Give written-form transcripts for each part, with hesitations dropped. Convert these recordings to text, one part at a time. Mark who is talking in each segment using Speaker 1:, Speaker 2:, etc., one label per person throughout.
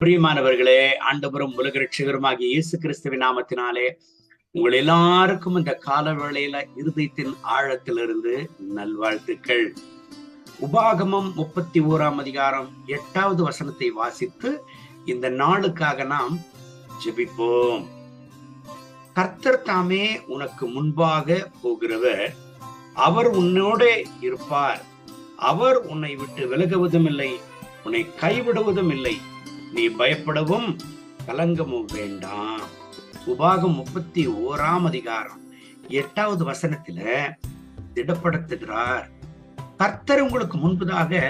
Speaker 1: பிரியமானவர்களே, ஆண்டவரும் உலக ரட்சகருமாகிய இயேசு கிறிஸ்துவின் நாமத்தினாலே உங்கள் எல்லாருக்கும் இந்த கால வேளையில இருதயத்தின் ஆழத்திலிருந்து நல்வாழ்த்துக்கள். உபாகமம் 31 அதிகாரம் 8வது வசனத்தை வாசித்து இந்த நாளுக்காக நாம் ஜெபிப்போம். கர்த்தர் தாமே உனக்கு முன்பாக போகிறவர், அவர் உன்னோட இருப்பார். அவர் உன்னை விட்டு விலகுவதும் இல்லை, உன்னை கைவிடுவதும் இல்லை. நீ பயப்படவும் கலங்கமும் வேண்டாம். உபாகம் 31 அதிகாரம் 8வது வசனத்துல திடப்படுத்துகிறார். கர்த்தர் உங்களுக்கு முன்பதாக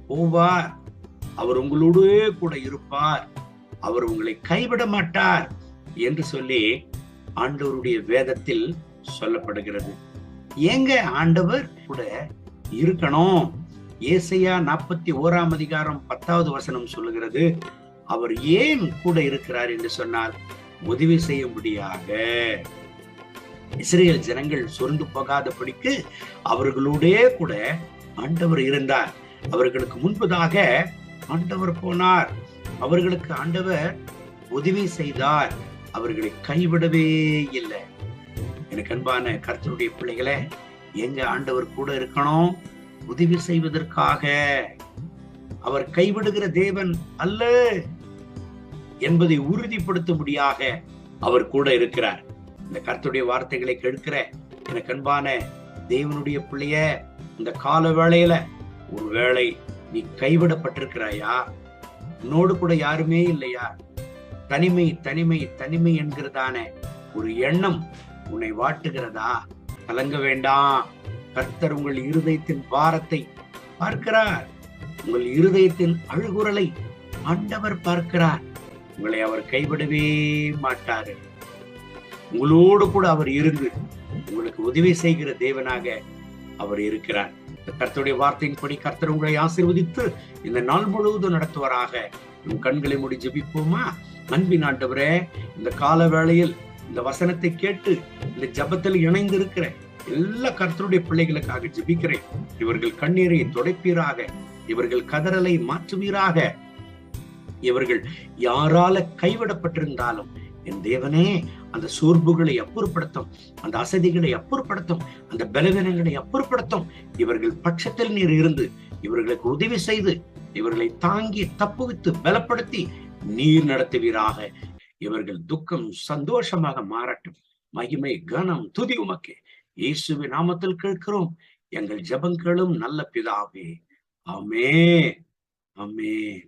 Speaker 1: போவார், அவர் உங்களோடு கூட இருப்பார், அவர் உங்களை கைவிட மாட்டார் என்று சொல்லி ஆண்டவருடைய வேதத்தில் சொல்லப்படுகிறது. ஏங்க ஆண்டவர் கூட இருக்கணும்? ஏசாயா 41 அதிகாரம் 10வது வசனம் சொல்லுகிறது, அவர் ஏன் கூட இருக்கிறார் என்று சொன்னால் உதவி செய்யும்படியாக. இஸ்ரேல் ஜனங்கள் சொர்ந்து போகாதபடிக்கு அவர்களோடே கூட ஆண்டவர் இருந்தார். அவர்களுக்கு முன்பதாக ஆண்டவர் போனார், அவர்களுக்கு ஆண்டவர் உதவி செய்தார், அவர்களை கைவிடவே இல்லை. எனக்கு அன்பான கர்த்தருடைய பிள்ளைகளே, எங்க ஆண்டவர் கூட இருக்கணும்? உதவி செய்வதற்காக. அவர் கைவிடுகிற தேவன் அல்ல என்பதை உறுதிப்படுத்தும்படியாக அவர் கூட இருக்கிறார். இந்த கர்த்தருடைய வார்த்தைகளை கேட்கிற எனக்கு அன்பான தேவனுடைய பிள்ளைய, இந்த கால வேளையில ஒருவேளை நீ கைவிடப்பட்டிருக்கிறாயா? உன்னோடு கூட யாருமே இல்லையா? தனிமை தனிமை தனிமை என்கிறதான ஒரு எண்ணம் உன்னை வாட்டுகிறதா? கலங்க வேண்டாம். கர்த்தர் உங்கள் இருதயத்தின் பாரத்தை பார்க்கிறார், உங்கள் இருதயத்தின் அழுகுரலை ஆண்டவர் பார்க்கிறார். உங்களை அவர் கைவிடவே மாட்டாரு. உங்களோடு கூட அவர் இருந்து உங்களுக்கு உதவி செய்கிற தேவனாக அவர் இருக்கிறார். கர்த்தருடைய வார்த்தையின்படி கர்த்தர் உங்களை ஆசீர்வதித்து இந்த நாள் முழுவதும் நடத்துவாராக. உன் கண்களை மூடி ஜெபிப்போமா? அன்பின் ஆண்டவரே, இந்த கால வேளையில் இந்த வசனத்தை கேட்டு இந்த ஜபத்தில் இணைந்து இருக்கிற எல்லா கர்த்தருடைய பிள்ளைகளுக்காக ஜெபிக்கிறேன். இவர்கள் கண்ணீரை துடைப்பீராக, இவர்கள் கதறலை மாற்றுவீராக. இவர்கள் யாரால கைவிடப்பட்டிருந்தாலும் என் தேவனே அந்த சோர்வுகளை அப்புறப்படுத்தும், அந்த அசதிகளை அப்புறப்படுத்தும், அந்த பலவீனங்களை அப்புறப்படுத்தும். இவர்கள் பட்சத்தில் நீர் இருந்து இவர்களுக்கு உதவி செய்து இவர்களை தாங்கி தப்புவித்து பலப்படுத்தி நீர் நடத்துவீராக. இவர்கள் துக்கம் சந்தோஷமாக மாறட்டும். மகிமை கனம் துதி உமக்கே. இயேசுவின் நாமத்தில் கேட்கிறோம் எங்கள் ஜெபங்களும் நல்ல பிதாவே. ஆமென், ஆமென்.